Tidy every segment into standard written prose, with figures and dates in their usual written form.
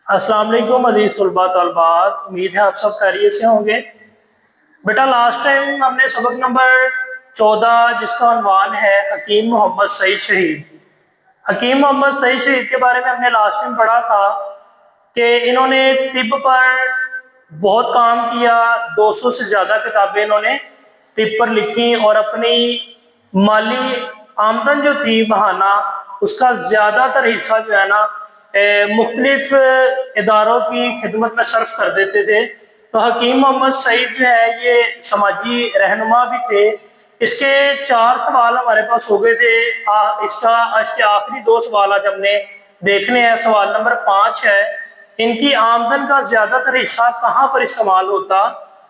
अस्सलाम वालेकुम अजीज तलबा तलबात, उम्मीद है आप सब खैरियत से होंगे। बेटा लास्ट टाइम हमने सबक नंबर 14 जिसका उन्वान है हकीम मोहम्मद सईद शहीद। हकीम मोहम्मद सईद शहीद के बारे में हमने लास्ट टाइम पढ़ा था कि इन्होंने तिब पर बहुत काम किया। 200 से ज़्यादा किताबें इन्होंने तिब पर लिखी और अपनी माली आमदन जो थी महाना उसका ज़्यादातर हिस्सा जो है ना मुख्तलिफ इदारों की खिदमत में सर्फ कर देते थे। तो हकीम मोहम्मद सईद जो है ये समाजी रहनुमा भी थे। इसके 4 सवाल हमारे पास हो गए थे। इसके आखिरी 2 सवाल आज हमने देखने हैं। सवाल नंबर 5 है, इनकी आमदन का ज़्यादातर हिस्सा कहाँ पर इस्तेमाल होता।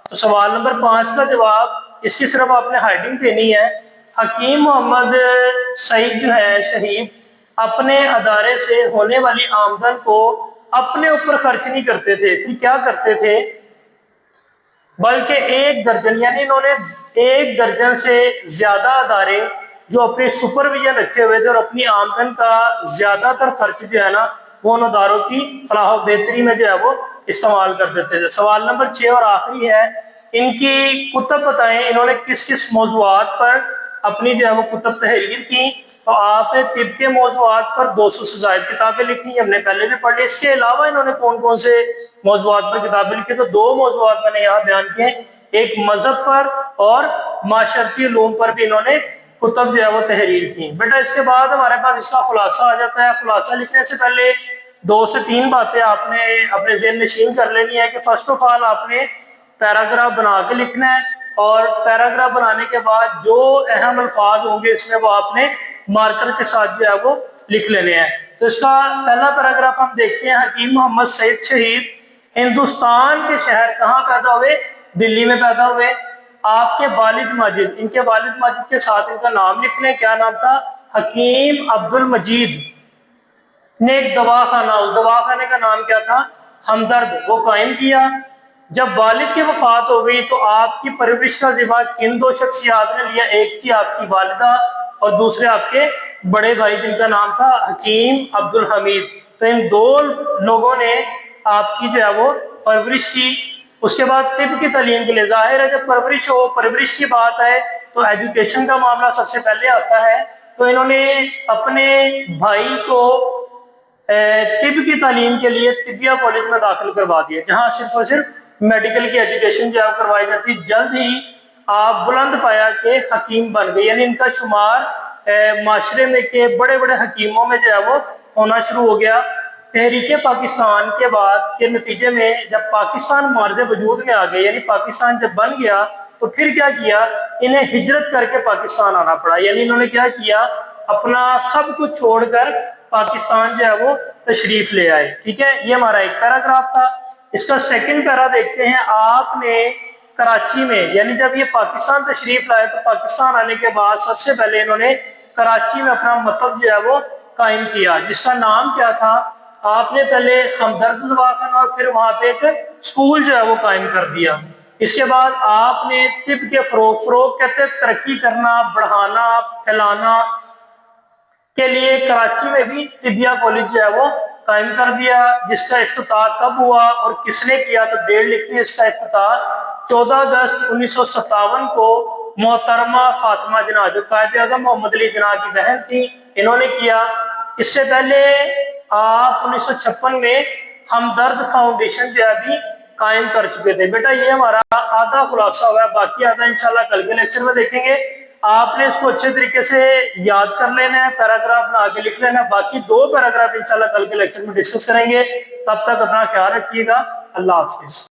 तो सवाल नंबर 5 का जवाब इसकी सिर्फ आपने हेडिंग देनी है। हकीम मोहम्मद सईद जो है शहीद अपने अदारे से होने वाली आमदन को अपने ऊपर खर्च नहीं करते थे, फिर क्या करते थे, बल्कि 1 दर्जन यानी इन्होंने 1 दर्जन से ज्यादा अदारे जो अपने सुपरविजन रखे हुए थे और अपनी आमदन का ज्यादातर खर्च जो है ना वो उन अदारों की फलाह बेहतरी में जो है वो इस्तेमाल कर देते थे। सवाल नंबर 6 और आखिरी है, इनकी कुतब बताएं, इन्होंने किस किस मौजुआत पर अपनी जो है वो कुतब तहरीर की। तो आपने तिब के मौजुआत पर 200 से ज्यादा किताबें लिखी, हमने पहले भी पढ़ ली। इसके अलावा इन्होंने कौन कौन से मौजुआत पर किताबें लिखी, तो 2 मौजुआत मैंने यहाँ बयान किए, एक मजहब पर और माशरती उलूम पर भी इन्होंने कुतब जो है वो तहरीर की। बेटा इसके बाद हमारे पास इसका खुलासा आ जाता है। खुलासा लिखने से पहले 2 से 3 बातें आपने अपने ज़हन नशीन कर लेनी है कि फर्स्ट ऑफ ऑल आपने पैराग्राफ बना के लिखना है और पैराग्राफ बनाने के बाद जो अहम अल्फाज होंगे इसमें वो आपने मार्कर के साथ जो है वो लिख लेने हैं। तो इसका पहला पैराग्राफ हम देखते हैं। हकीम मोहम्मद सईद शहीद हिंदुस्तान के शहर कहाँ पैदा हुए, दिल्ली में पैदा हुए। आपके वालिद माजिद, इनके वालिद माजिद के साथ इनका नाम लिख लें, क्या नाम था, हकीम अब्दुल मजीद ने एक दवाखाना, उस दवाखाने का नाम क्या था, हमदर्द, वो कायम किया। जब वालिद की वफात हो गई तो आपकी परवरिश का जिम्मा किन 2 शख्सियात ने लिया, एक थी आपकी वालिदा और दूसरे आपके बड़े भाई जिनका नाम था हकीम अब्दुल हमीद। तो इन 2 लोगों ने आपकी जो है वो परवरिश की। उसके बाद तिब की तालीम के लिए जाहिर है जब परवरिश हो, परवरिश की बात है तो एजुकेशन का मामला सबसे पहले आता है। तो इन्होंने अपने भाई को तिब की तालीम के लिए तिबिया कॉलेज में दाखिल करवा दिया, जहाँ सिर्फ और सिर्फ मेडिकल की एजुकेशन जो है करवाई जाती। जल्द ही आप बुलंद पाया के हकीम बन गए, यानी इनका शुमार माशरे में के बड़े बड़े हकीमों में जो है वो होना शुरू हो गया। तहरीक पाकिस्तान के बाद के नतीजे में जब पाकिस्तान मार्ज़ वजूद में आ गए, यानी पाकिस्तान जब बन गया तो फिर क्या किया, इन्हें हिजरत करके पाकिस्तान आना पड़ा। यानी इन्होंने क्या किया, अपना सब कुछ छोड़कर पाकिस्तान जो है वो तशरीफ ले आए। ठीक है, ये हमारा एक पैराग्राफ था। इसका सेकंड पैरा देखते हैं। आपने कराची में, यानी जब ये पाकिस्तान तशरीफ लाए तो पाकिस्तान आने के बाद सबसे पहले इन्होंने कराची में अपना मकतब जो है वो कायम किया, जिसका नाम क्या था, आपने पहले हमदर्द दवाखाना और फिर वहां पे एक स्कूल जो है वो कायम कर दिया। इसके बाद आपने तिब के फरोग कहते हैं तरक्की करना, बढ़ाना, फैलाना के लिए कराची में भी तिबिया कॉलेज जो है वो कायम कर दिया, जिसका इफ्तिताह कब हुआ और किसने किया, तो डेट लिखी। इसका इफ्तिताह 14 अगस्त 1957 को मोहतरमा फातिमा जिन्ना जो कायदे आज़म मोहम्मद अली जिन्ना की बहन थी, इन्होंने किया। इससे पहले आप 1956 में हमदर्द फाउंडेशन जो है भी कायम कर चुके थे। बेटा ये हमारा आधा खुलासा हुआ है, बाकी आधा इंशाल्लाह कल के लेक्चर में देखेंगे। आपने इसको अच्छे तरीके से याद कर लेना है, पैराग्राफ बना के लिख लेना है। बाकी 2 पैराग्राफ इंशाल्लाह कल के लेक्चर में डिस्कस करेंगे। तब तक अपना ख्याल रखिएगा। अल्लाह हाफिज।